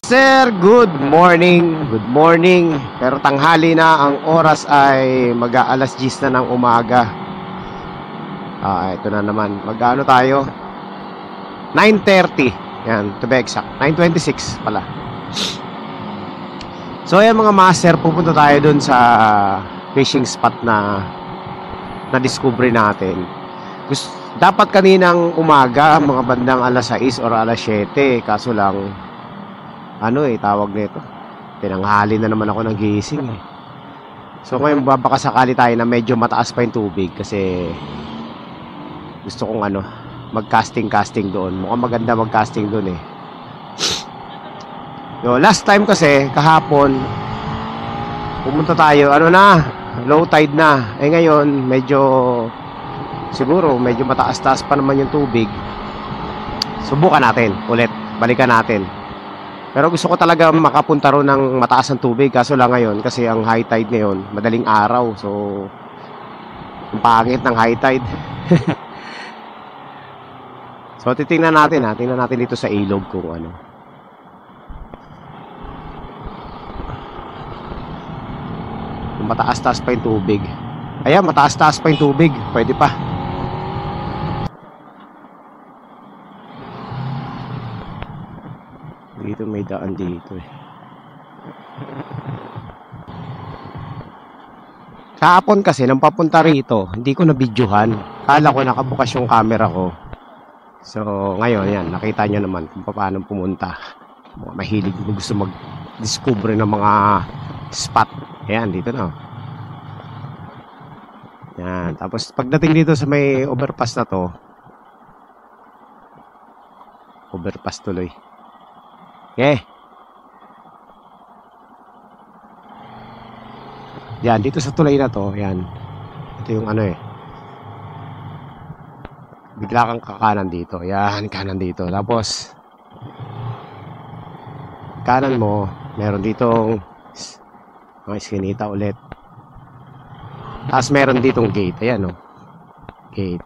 Sir, good morning. Good morning. Pero tanghali na, ang oras ay mag-aalas 10 na ng umaga. Ito na naman. Mag-ano tayo? 9:30. Yan, to be exact. 9:26 pala. So, ayan mga master, pupunta tayo dun sa fishing spot na na-discover natin. Dapat kaninang umaga, mga bandang alas 6 or alas 7. Kaso lang, tawag nito, tinanghali na naman ako ng gising eh. So ngayon baka sakali tayo na medyo mataas pa yung tubig kasi gusto kong mag-casting doon. Mukhang maganda mag-casting doon eh. So, last time kasi kahapon pumunta tayo, low tide na. Ngayon siguro medyo mataas-taas pa naman yung tubig. Subukan natin ulit, balikan natin. Pero gusto ko talaga makapunta ron ng mataas ang tubig. Kaso lang ngayon, kasi ang high tide ngayon, madaling araw. So, ang pangit ng high tide. So, titingnan natin Tingnan natin dito sa ilog kung ano. Kung mataas-taas pa yung tubig. Ayan, mataas-taas pa yung tubig. Pwede pa. Dito may daan dito eh. Kahapon kasi nang papunta rito, hindi ko na-videohan. Kala ko nakabukas yung camera ko. So ngayon yan, nakita nyo naman kung paano pumunta. Mga mahilig gusto mag-discover ng mga spot. Ayan, dito na. Yan, tapos pagdating dito sa may overpass na to, overpass tuloy. Okay. Yan, dito sa tulay na to, yan. Ito yung bigla kang kakanan dito. Yan, kanan dito. Tapos kanan mo, meron ditong mga iskinita ulit. Tapos meron ditong gate. Ayan, gate.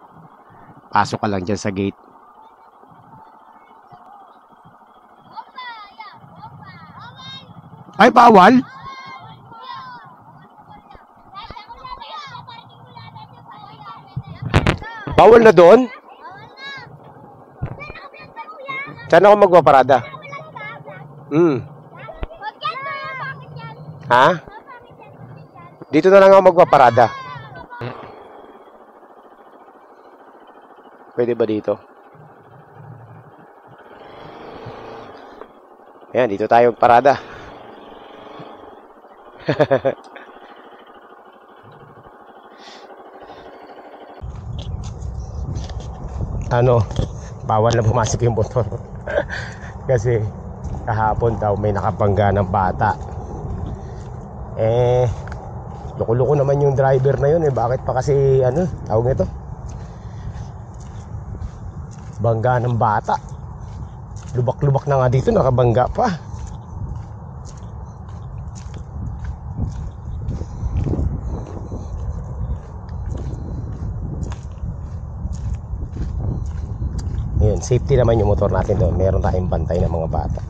Pasok ka lang dyan sa gate. Ay, bawal? Bawal na doon? Saan ako magpaparada? Ha? Dito na lang ako magpaparada. Pwede ba dito? Ayan, dito tayo magparada. Bawal na pumasok yung motor. Kasi kahapon daw may nakabangga ng bata. Loko-loko naman yung driver na yun eh. Bakit pa kasi tawag nito, bangga ng bata. Lubak-lubak na nga dito, nakabangga pa. Ayun, safety naman yung motor natin doon. Meron tayong bantay ng mga bata.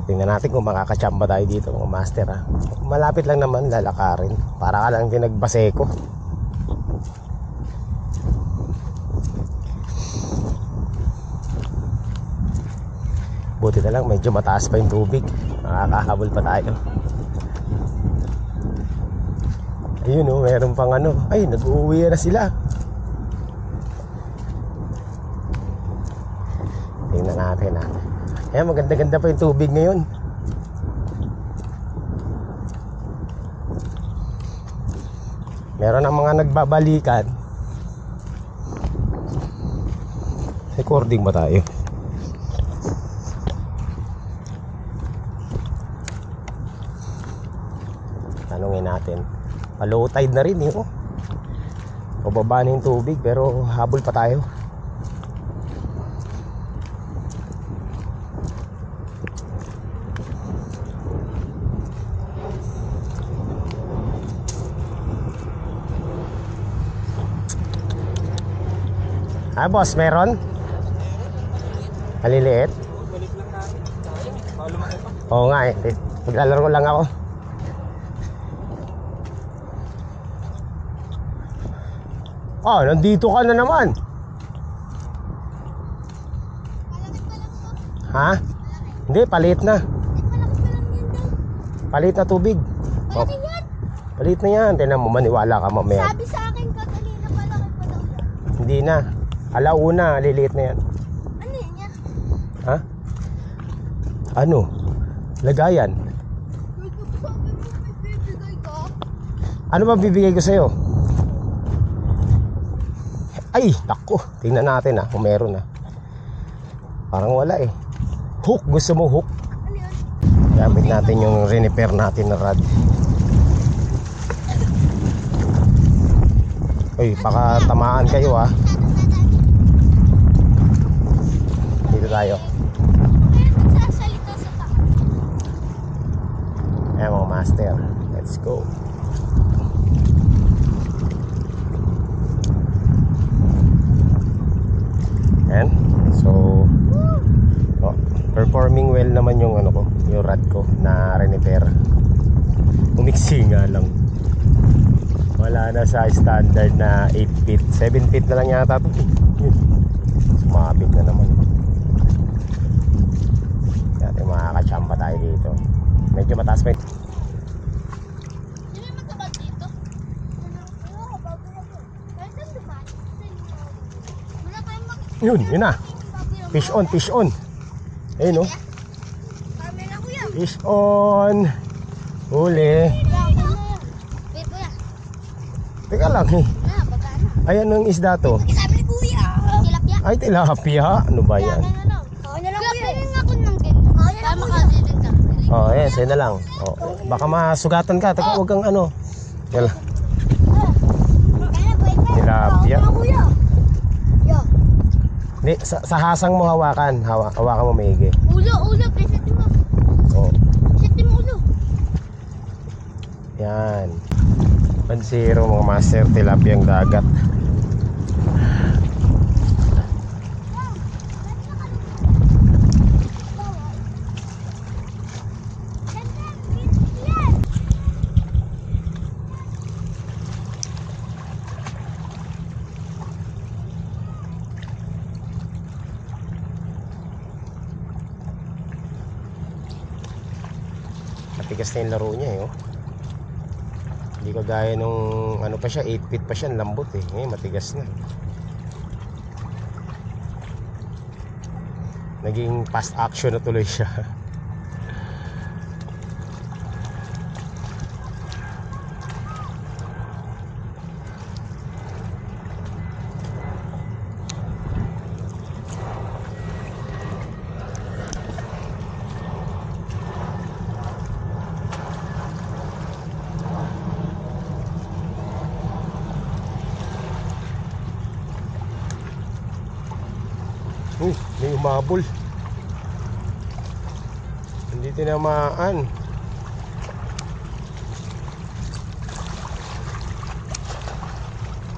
Tingnan natin kung makakachamba tayo dito mga master ha. Malapit lang naman, lalakarin. Para ka lang din nagbaseko. Buti na lang medyo mataas pa yung tubig. Makakahabol pa tayo. Ayun meron pang ay, nag-uuwi na sila. Tingnan natin Ayan, maganda-ganda pa yung tubig ngayon. Meron ang mga nagbabalikan. Recording ba tayo? Tanungin natin. Low tide na rin Pababa na yung tubig pero habol pa tayo. Ah, boss, meron? Maliliit? Balik lang natin. Sayang. Baka lumaki pa. Oo nga eh. Maglalaro lang ako. Oh, nandito ka na naman. Ha? Hindi, palit na. Palit na tubig. Oh, palit na yan. Tignan mo, maniwala ka mamaya. Sabi sa akin kanina malaki pa daw yan. Hindi na. Alauna, liliit na yan. Ano yun niya? Ha? Ano? Lagayan. Sabi mo may bibigay ka? Ano ba bibigay ko sa'yo? Ay, tako. Tingnan natin kung meron Parang wala eh. Hook. Gusto mo hook? Ano yun? Gamit natin yung repair natin na rod. Uy, baka tamaan kayo Dito tayo. Bakit nagsasalita sa taas? Ayan mga master. Let's go. Ayan. So, performing well naman yung yung rod ko na repair. Umiksi nga lang. Wala na sa standard na 8 feet. 7 feet na lang yata ito. Sumabit na naman. Dati makakachamba tayo dito. Medyo mataas pa ito. Sino yung mataba dito? Oo, bago na po. Kaya saan dumaan? Wala kayong Yun na. Fish on, fish on. Ayun Kami na kuya. Fish on. Huli. Wait kuya. Teka lang Baba na. Ay, anong isda to? Sabi ni kuya. Tilapia. Ay, tilapia. Ano ba yan? Ako na lang kuya. Kuya, ako ng ganito. Para makadidin ka. Oh, yes, yun na lang. Oh, baka masugatan ka. Teka, huwag kang Yan lang. Tilapia. Kuya. Yo. Hindi, sa hasang mo hawakan. Hawakan mo maigi. Ulo, presentin mo. Oh, Presentin mo ulo. yan. 1-0 mga master, tilapia ang dagat. Matigas na yung laro niya Hindi kagaya nung pa siya, 8 feet pa siya, lambot Ngayon matigas na. Naging fast action na tuloy siya. May umabol. Hindi tinamaan.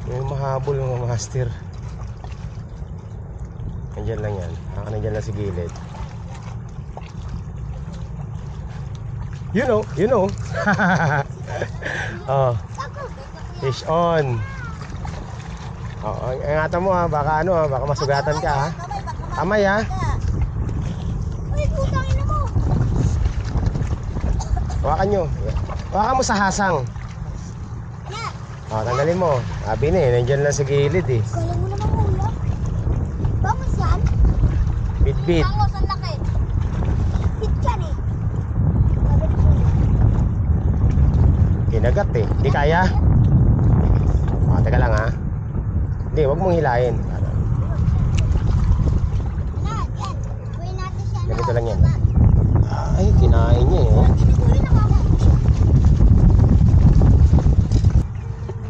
May mahabol mga master. Nandiyan lang yan. Nandiyan lang sa gilid. You know. Oh. Fish on. Oh, ingatan mo baka baka masugatan ka Amay Uy, putang ina mo. Hawakan nyo. Hawakan mo sa hasang. Tanggalin mo. Sabi na nandyan lang sa gilid Kala mo naman ulo. Bangos yan? Bit. Bangos, ang laki. Bit yan Sabi ni kuya. Kinagat Hindi kaya. Teka lang Hindi, wag mong hilahin. Ganito lang yan. Ay, kinain niya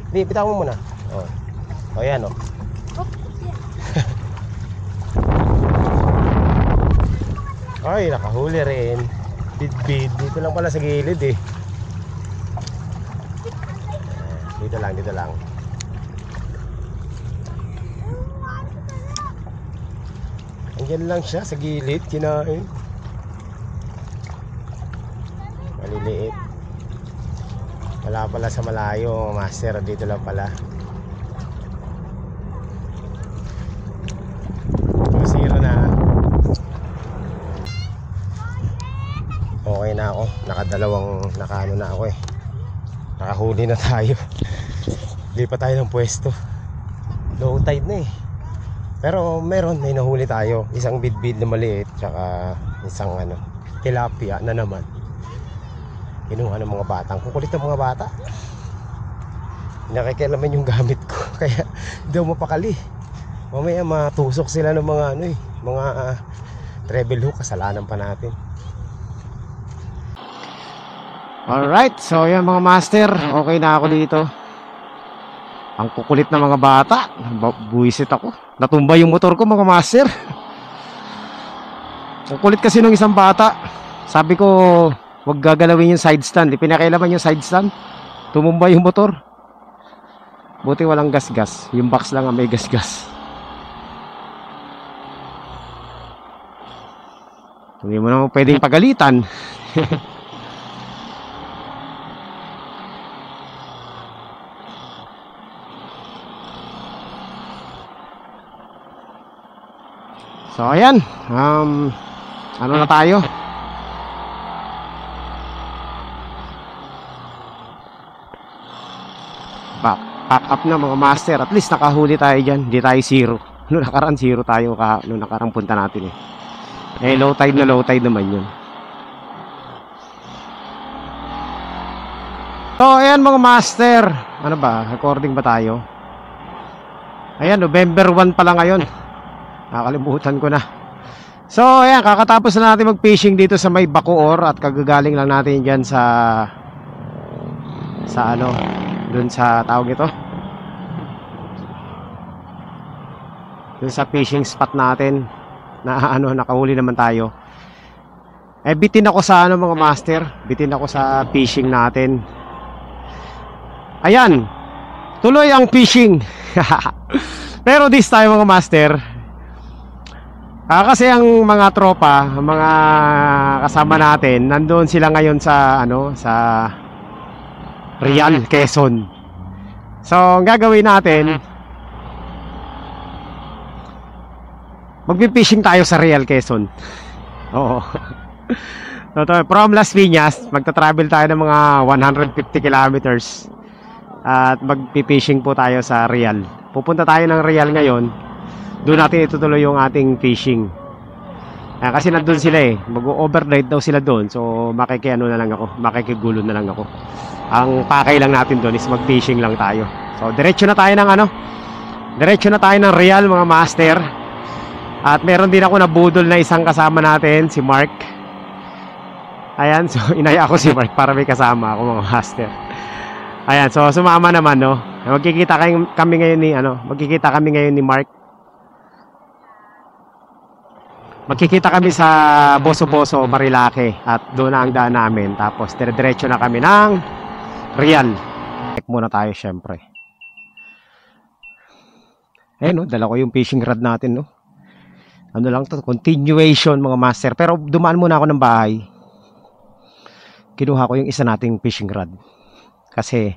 Hindi, bitaw mo muna. Oh, yan Ay, nakahuli rin. Bid. Dito lang pala sa gilid Dito lang. Nandiyan lang siya sa gilid, kinain. Maliliit. Wala pala sa malayo, master. Dito lang pala. Zero na. Okay na ako. Nakaano na ako eh. Nakahuli na tayo. Lipat tayo ng pwesto. Low tide na eh. Pero may nahuli tayo. Isang bidbid na maliit, tsaka isang tilapia na naman. Kinuha ng mga bata. Ang kukulit ng mga bata. Nakikialaman yung gamit ko. Kaya hindi ako mapakali. Mamaya matusok sila ng mga mga treble hook. Kasalanan pa natin. Alright, so yan mga master. Okay na ako dito. Ang kukulit na mga bata. Buwisit ako. Natumba yung motor ko mga master. Ang kulit kasi nung isang bata. Sabi ko, wag gagalawin yung side stand. Di pinakailaman yung side stand. Tumumba yung motor. Buti walang gas-gas. Yung box lang ang may gas-gas. Hindi mo naman pwedeng pagalitan. So ayan, ano na tayo? Pack up na mga master. At least nakahuli tayo dyan. Hindi tayo zero. Noong nakaraan zero tayo noong nakarang punta natin eh. Low tide naman yun. So ayan mga master. Ano ba? Recording ba tayo? Ayan, November 1 pala ngayon. Nakalimutan ko na. So ayan, kakatapos na natin mag-fishing dito sa may Bacoor. At kagagaling lang natin dyan sa dun sa tawag ito, dun sa fishing spot natin na nakahuli naman tayo. Bitin ako sa mga master. Bitin ako sa fishing natin. Ayan, tuloy ang fishing. Pero this time mga master, kasi ang mga tropa, mga kasama natin, nandoon sila ngayon sa sa Real, Quezon. So, ang gagawin natin, magpipishing tayo sa Real, Quezon. Oo. From Las Piñas, magta-travel tayo ng mga 150 kilometers. At magpipishing po tayo sa Real. Pupunta tayo ng Real ngayon. Doon natin itutuloy yung ating fishing. Kasi nandun sila eh. Mag-overnight daw sila doon. So makikigulo na lang ako. Ang pakay lang natin doon is mag-fishing lang tayo. So diretso na tayo ng Real mga master. At meron din ako nabudol na isang kasama natin, si Mark. Ayan, so inaya ako si Mark para may kasama ako mga master. Ayan, so sumama naman Magkikita kami ngayon ni Mark. Magkikita kami sa Boso-Boso, Marilake. At doon na ang daan namin. Tapos dire-diretso na kami ng Real. Check muna tayo syempre. Dala ko yung fishing rod natin Ano lang to, continuation mga master. Pero dumaan muna ako ng bahay. Kinuha ko yung isa nating fishing rod. Kasi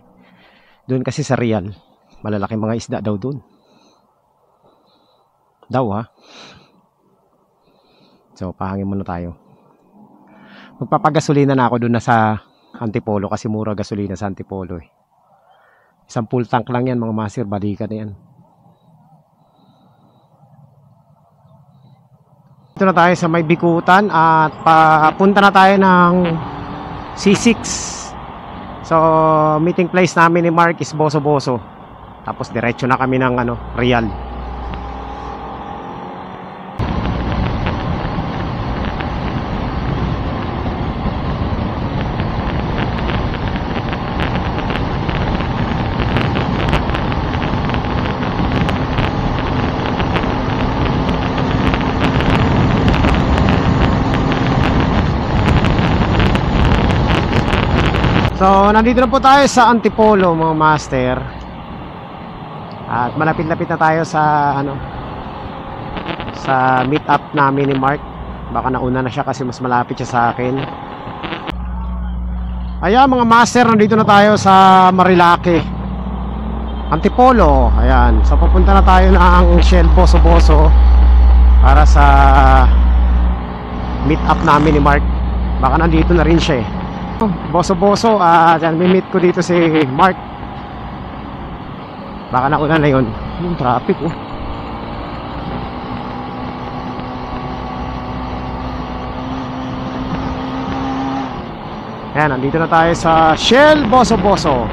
doon kasi sa Real, malalaking mga isda daw doon. So, pahangin muna tayo. Magpapagasolina na ako doon na sa Antipolo kasi mura gasolina sa Antipolo eh. Isang full tank lang yan mga master, balikan na yan. Ito na tayo sa may Bikutan at papunta na tayo ng C6. So, meeting place namin ni Mark is Boso-Boso. Tapos diretso na kami ng Real. So, nandito na po tayo sa Antipolo mga master. At malapit-lapit na tayo sa sa meet up namin ni Mark. Baka nauna na siya kasi mas malapit siya sa akin. Ayan mga master, nandito na tayo sa Marilake, Antipolo. Ayan, so pupunta na tayo ng Shell Boso-Boso para sa meet up namin ni Mark. Baka nandito na rin siya eh. Boso-Boso, dyan may meet ko dito si Mark. Baka nauna na yun. Yung traffic oh. Ayan, nandito na tayo sa Shell Boso-Boso.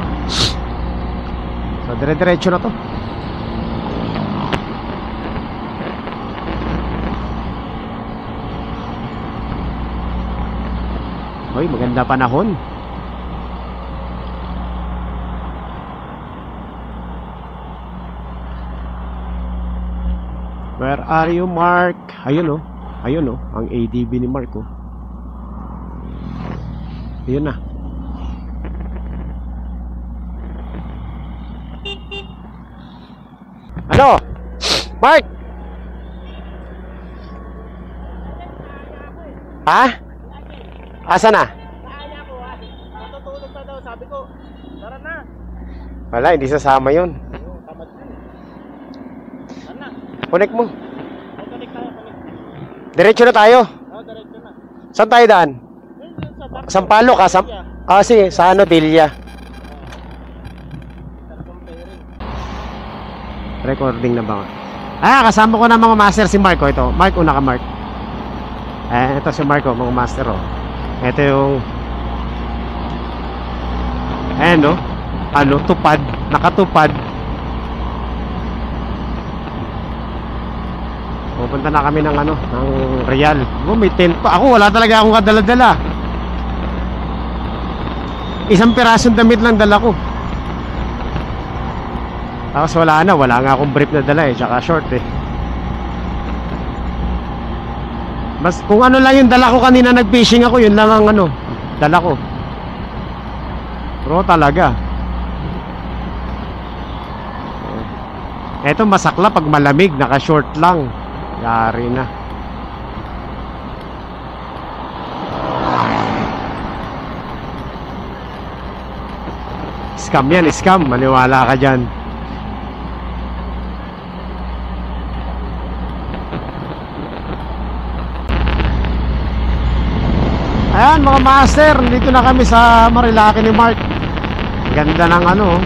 So, dire-diretso na to. Hoy, maganda panahon. Where are you, Mark? Ayun oh. Ayun oh, ang ADB ni Mark oh. Ayun na. Ano? Mark? Ha? Asa na? Kaya ko ha. Natutulog na daw. Sabi ko, tara na. Wala, hindi sasama yun. Oo, tamad na. Tara na. Connect mo. Connect tayo, connect. Diretso na tayo. Oo, diretso na. Saan tayo daan? Yun sa back. Sampaloc ka? Sige, sa ano, Dilla. Recording na ba? Kasama ko na mga master si Marco. Ito, Mark, una ka Mark. Ito si Marco, mga master oh. Ito yung no? Ano, tupad, nakatupad. Pupunta na kami ng ano, ng Real. May tent pa. Ako wala talaga akong kadala-dala. Isang pirasong damit lang dala ko. Tapos wala nga akong brief na dala eh, tsaka short eh. Mas kung ano lang yung dala ko kanina nag-fishing ako, yun lang ang ano, dala ko. Pero talaga. Eto masakla pag malamig, naka-short lang. Yari na. Scam yan, scam. Maniwala ka dyan. Ayan mga master, dito na kami sa Marilake ni Mark. Ganda ng ano,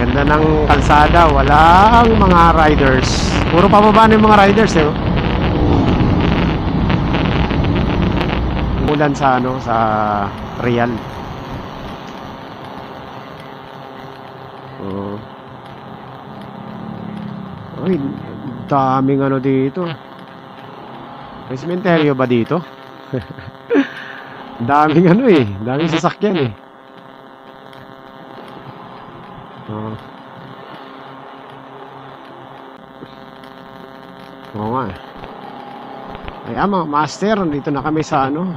ganda ng kalsada, walang mga riders. Puro pababa ng mga riders eh. Ulan sa ano, sa Real. Uy, daming ano dito. May sementeryo ba dito? Daming ano eh, daming sasakyan eh. Oo nga. Ay mga master, dito na kami sa ano,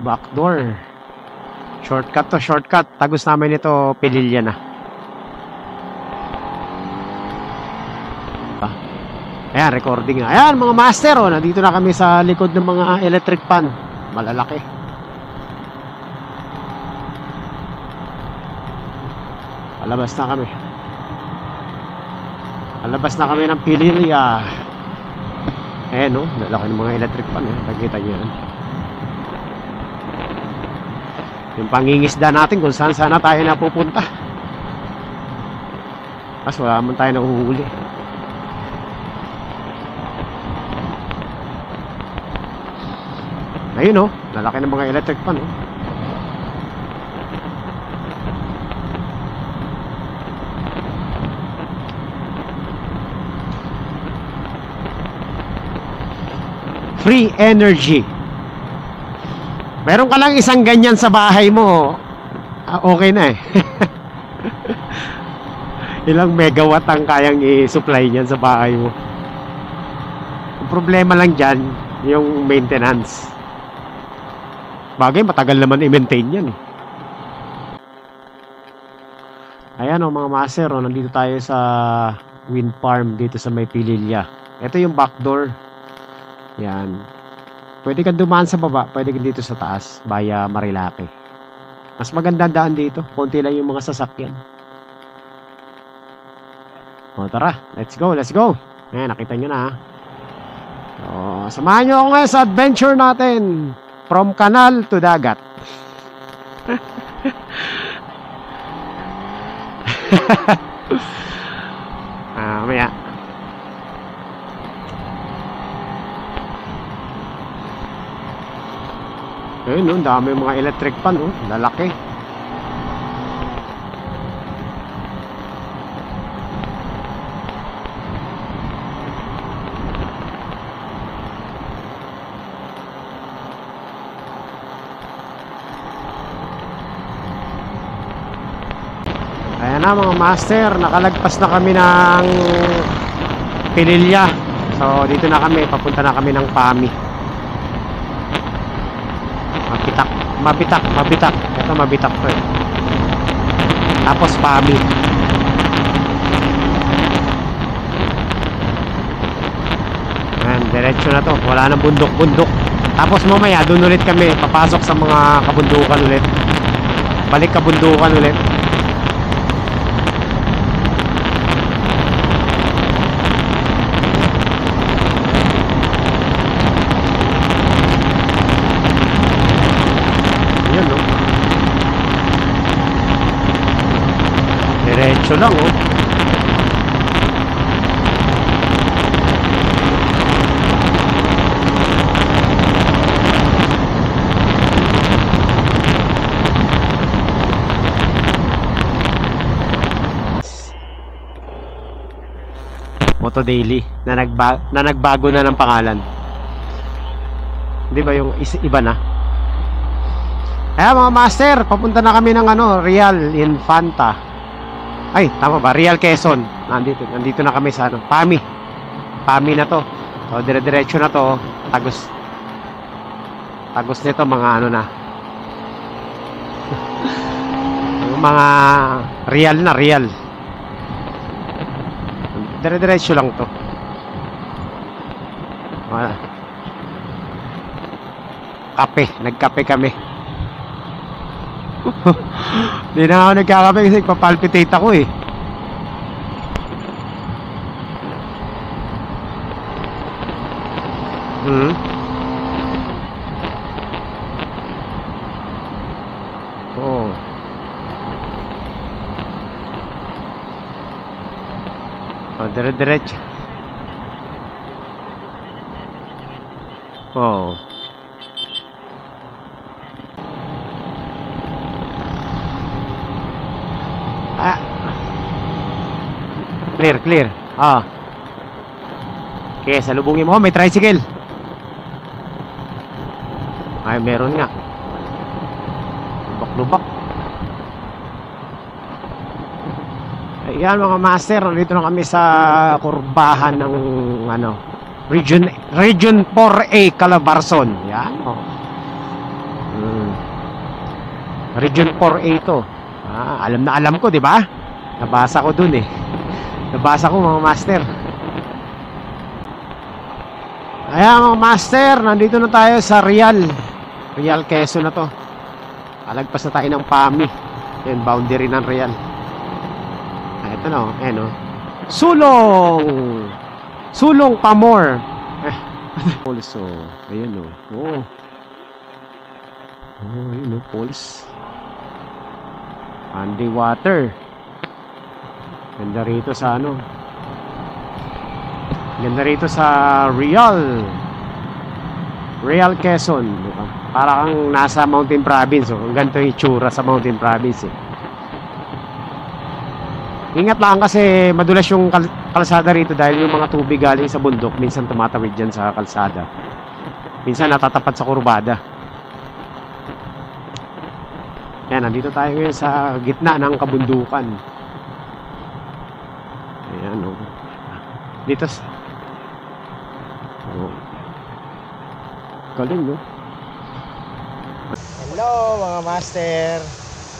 backdoor. Shortcut to, shortcut. Tagos namin ito, Pililya na. Ayan, recording na. Ayan mga master, oh, nandito na kami sa likod ng mga electric pan. Malalaki. Palabas na kami. Palabas na kami ng Pililya. Ayan oh, lalaki ng mga electric pan eh. Nakikita nyo yan. Yung pangingisda natin kung saan sana tayo napupunta. Mas wala man tayo nahuhuli. Ayun oh, lalaki ng mga electric pan oh. Free energy. Meron ka lang isang ganyan sa bahay mo, okay na eh. Ilang megawatt ang kayang i-supply niyan sa bahay mo. Ang problema lang dyan, yung maintenance. Bagay, matagal naman i-maintain yan eh. Ayan o mga master, nandito tayo sa wind farm dito sa may Pililya. Ito yung back door. Yan. Pwede kang dumaan sa baba, pwede kang dito sa taas, via Marilake. Mas maganda daan dito. Konti lang yung mga sasakyan. O, tara. Let's go, let's go. Ayan, nakita nyo na ha. So, samahan nyo ako ngayon sa adventure natin. From kanal to dagat. Maya. Ayun, no, dami mga electric pan, oh, lalaki. Ayan na mga master, nakalagpas na kami ng Pililya. So dito na kami, papunta na kami ng Pami. Mabitak. Ito mabitak to eh. Tapos Pami. Ayan, diretso na to. Wala nang bundok-bundok. Tapos mamaya, dun ulit kami. Papasok sa mga kabundukan ulit. Balik kabundukan ulit. Yun, no? Diretso lang, oh. Moto Daily na nagbago na ng pangalan. Di ba yung iba na? Mga master, papunta na kami ng Real Infanta. Ay, tama ba? Real Quezon. Nandito na kami sa Pami. Pami na to. So dire-diretso na to. Tagos nito mga na. Yung mga real. Dire-diretso lang to. Nagkape kami. Hindi na ako nagkakape kasi papalpitate ako eh. Oh. Oh, dire-diretso. Oh. Clear. Okay, salubungin mo. May tricycle. Ay, meron nga. Lubak. Ayan mga master, dito na kami sa kurbahan ng Region 4A Calabarzon. Yan. Region 4A to. Alam na alam ko, di ba? Nabasa ko dun eh. Nabasa ko mga master. Ayan mga master, nandito na tayo sa Real Quezon na to. Alagpas na tayo ng Pami. Yan, boundary ng Real. Ito na, ayan o. Sulong Pamor. Also, ayan o. Ayun o, Pulse. Underwater. Ganda rito sa Ganda rito sa Real Quezon, diba? Para kang nasa Mountain Province. Ang ganito yung itsura sa Mountain Province eh. Ingat lang kasi madulas yung kalsada rito dahil yung mga tubig galing sa bundok minsan tumatawid dyan sa kalsada. Minsan natatapat sa kurbada. Yan, nandito tayo ngayon sa gitna ng kabundukan. Ayan o. Dito galing no. Hello mga master.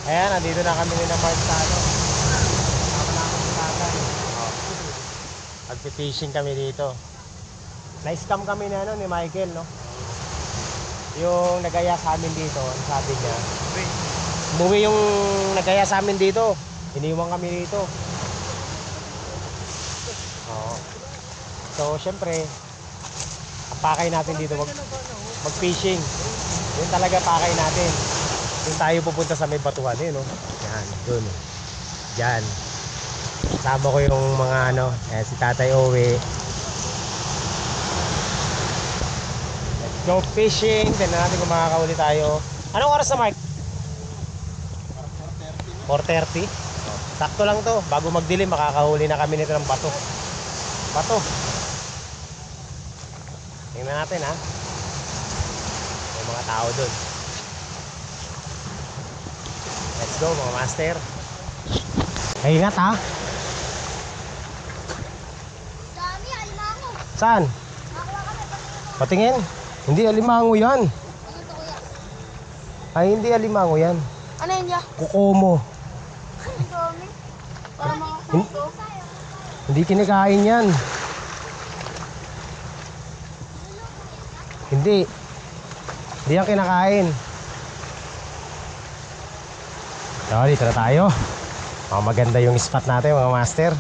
Ayan, nandito na kami na Mark sa Nagpi-fishing kami dito. Na-scam kami na ni Michael, no? Yung nagaya sa amin dito, ang sabi niya, umuwi yung nagaya sa amin dito. Iniwan kami dito. Oo. So, syempre, ang pakay natin dito, mag-fishing. Yun talaga pakay natin. Yung tayo pupunta sa may batuhan, yun, no? Yan, dun. Diyan. Kasama ko yung mga si Tatay Owe. Let's go fishing. Tignan natin kung makakahuli tayo. Anong oras na, Mark? 4:30. Sakto lang to. Bago magdilim, makakahuli na kami nito ng bato. Bato. Tingnan natin, ha. May mga tao dun. Let's go, mga master. Ay, ingat, ha. Dami, alimango. Saan? Nakuha kami. Patingin. Hindi alimango yan. Ano to, kuya? Ay, hindi alimango yan. Ano yun, ya? Kukomo. Ang dami. Para mga Hin- tayo. Hindi kinikain yan. Hindi. Hindi yan kinakain. So, dito na tayo. Maganda yung spot natin, mga master.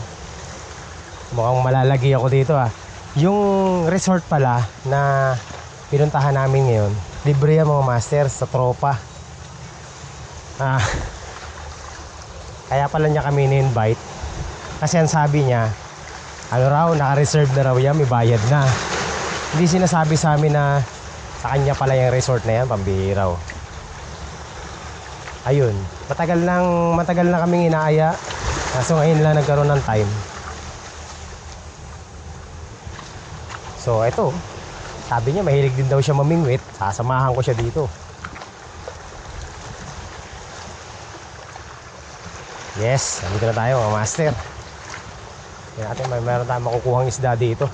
Mukhang malalagi ako dito, ha. Yung resort pala na pinuntahan namin ngayon, libre yan, mga master, sa tropa. Kaya pala niya kami ni-invite. Kasi ang sabi niya, ano raw, naka-reserve na raw yan, may bayad na. Hindi sinasabi sa amin na sa kanya pala yung resort na yan, pambihiraw. Ayun, matagal na kaming inaaya. Kaso ngayon lang nagkaroon ng time. So eto, sabi niya mahilig din daw siya mamingwit. Sasamahan ko siya dito. Yes, nandito na tayo, mga master. Tingnan natin, mayroon tayong makukuhang isda dito.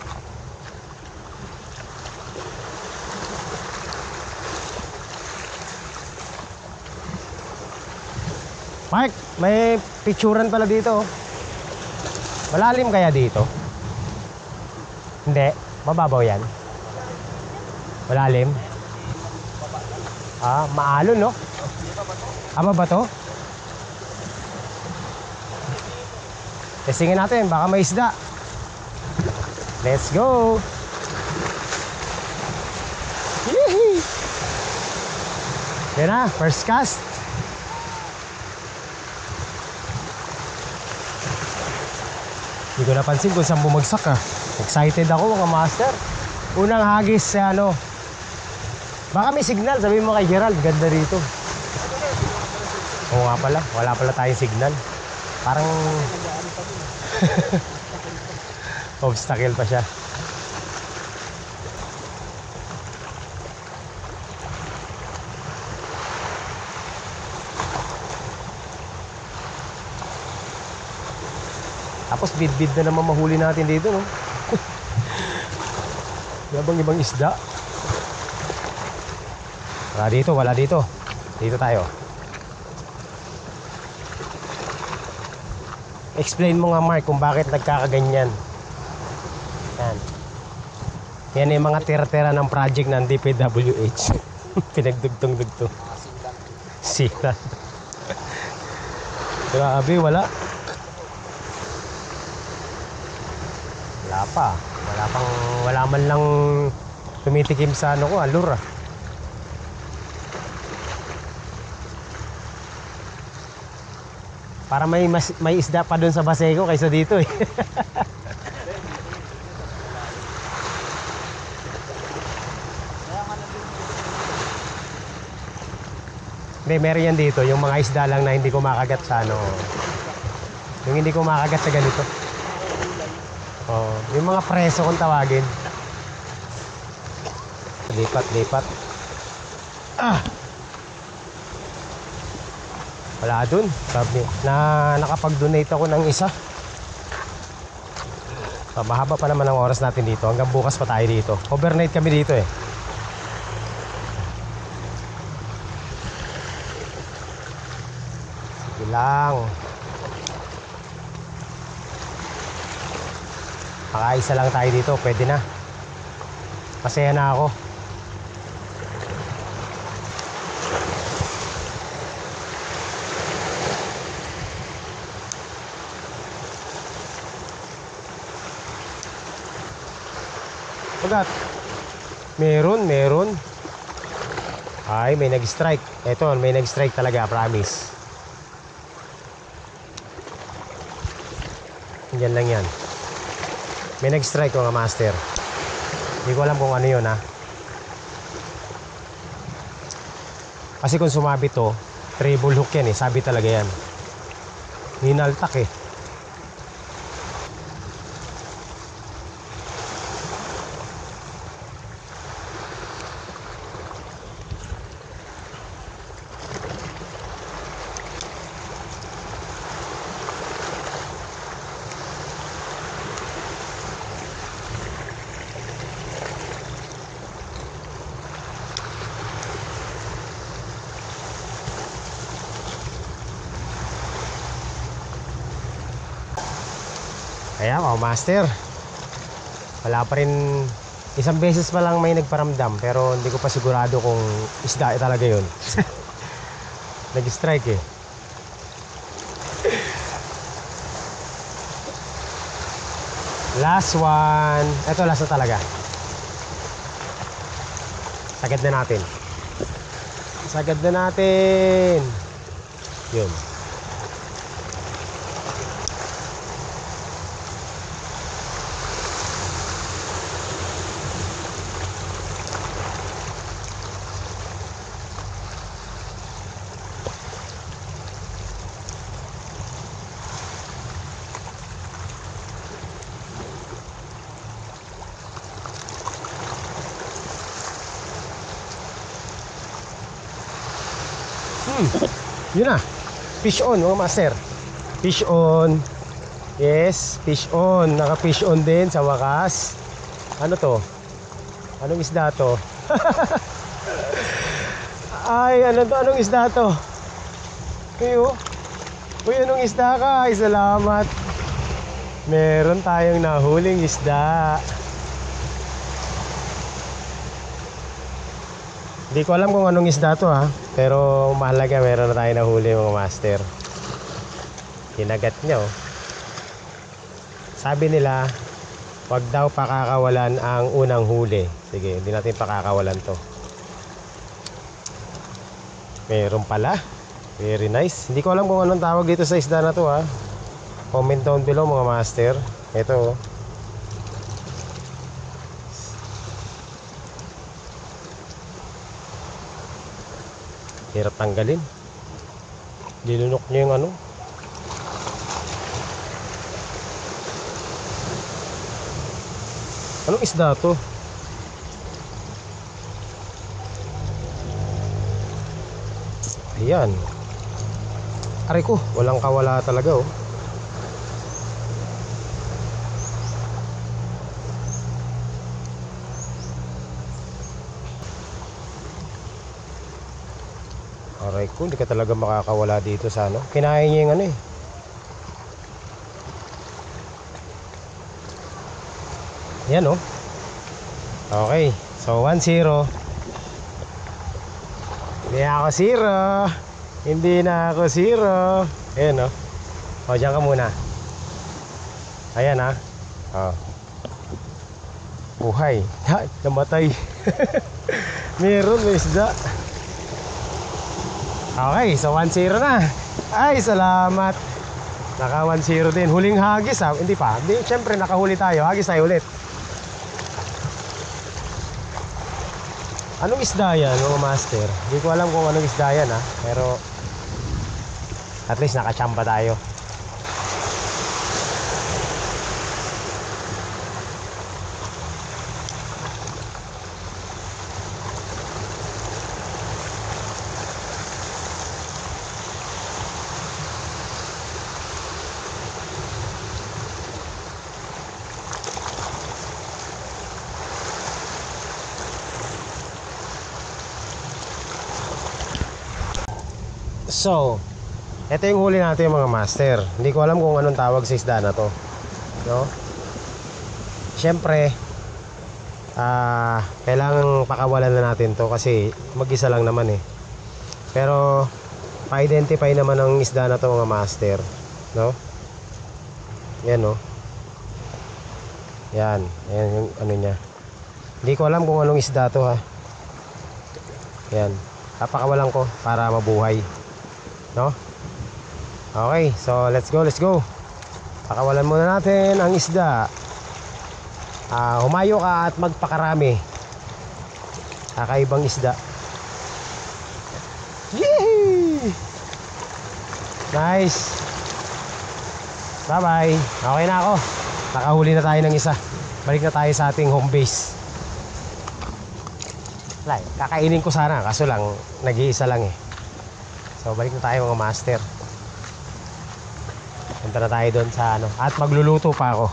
Mark, may picturean pala dito. Malalim kaya dito? Hindi, mababaw yan. Malalim. Maalon, no? Ba to? Testingin natin, baka may isda. Let's go. Yee! Yan na, first cast. Hindi ko napansin kung saan bumagsak, ha. Excited ako, mga master. Unang hagis sa baka may signal, sabihin mo kay Gerald, ganda rito. Oo nga pala, wala pala tayong signal. Parang obstacle pa siya. Tapos bid-bid na naman mahuli natin dito, no? Ibang isda. Wala dito. Dito tayo. Explain mo nga, Mark, kung bakit nagkakaganyan. Yan. Yan yung mga tira-tira ng project ng DPWH. Pinagdugtong-dugtong. Sira. Grabe, wala. Wala man lang tumitikim sa allure, para may isda pa dun sa Baseco kaysa dito, eh. Hindi, meron yan dito, yung mga isda lang na hindi kumakagat sa yung hindi kumakagat sa ganito. Oh, yung mga preso kung tawagin. Lipat. Wala dun. Sabi na nakapag-donate ako ng isa. Mahaba pa naman ang oras natin dito. Hanggang bukas pa tayo dito. Overnight kami dito, eh. Sige lang. Pakaisa lang tayo dito, pwede na. Pasaya na ako. Bagat. Meron. Ay, may nag-strike. Eto, may nag-strike talaga, promise. Yan lang yan. May nag-strike mga master. Hindi ko alam kung ano yun, ha. Kasi kung sumabit to, treble hook yan eh. Sabi talaga yan. Hinaltak eh. Kaya mga master, wala pa rin, isang beses pa lang may nagparamdam, pero hindi ko pa sigurado kung isda talaga yun. Nag-strike eh. Last one. Ito last na talaga. Sagad na natin. Yun. Yun na. Fish on mga master. Fish on. Yes, fish on. Naka fish on din sa wakas. Ano to? Anong isda to? Ay, ano to? Anong isda to? Uy, anong isda ka? Ay, salamat. Meron tayong nahuling isda. Hindi ko alam kung anong isda to ha. Pero mahalaga meron na tayo nahuli mga master. Kinagat niya oh. Sabi nila, wag daw pakakawalan ang unang huli. Sige, hindi natin pakakawalan to. Meron pala. Very nice. Hindi ko alam kung anong tawag dito sa isda na to ha. Comment down below mga master. Ito oh. Hirap tanggalin. Dilunok niya yung ano. Anong isda to? Ayan. Aray ko, walang kawala talaga oh. Aray ko, hindi ka talaga makakawala dito sa ano. Kinain niya yung ano eh. Yan oh. Okay, so 1-0. Hindi ako 0. Hindi na ako 0. Ayan oh. O, dyan ka muna. Ayan ah. O. Buhay. Ha, namatay. Meron, may isda. Okay, so 1-0 na. Ay, salamat. Naka 1-0 din. Huling hagis ha. Hindi pa. Hindi, syempre nakahuli tayo. Hagis tayo ulit. Anong isda yan mga master? Hindi ko alam kung anong isda yan ha. Pero at least nakachamba tayo. So, ito yung huli natin mga master. Hindi ko alam kung anong tawag sa isda na to. No? Siyempre, Kailangan pakawalan na natin to kasi mag-isa lang naman eh. Pero pa-identify naman ang isda na to mga master, no? Yan, no? Yan yung ano niya. Hindi ko alam kung anong isda to, ha. Yan, papakawalan ko para mabuhay, no? Okay, so let's go. Pakawalan muna natin ang isda. Humayo ka at magpakarami. Kakaibang isda. Yee! Nice. Bye bye. Okay na ako. Nakahuli na tayo ng isa. Balik na tayo sa ating home base. Kakainin ko sana, kaso lang nag-iisa lang eh. So balik na tayo mga master. Punta na tayo doon sa ano. At magluluto pa ako.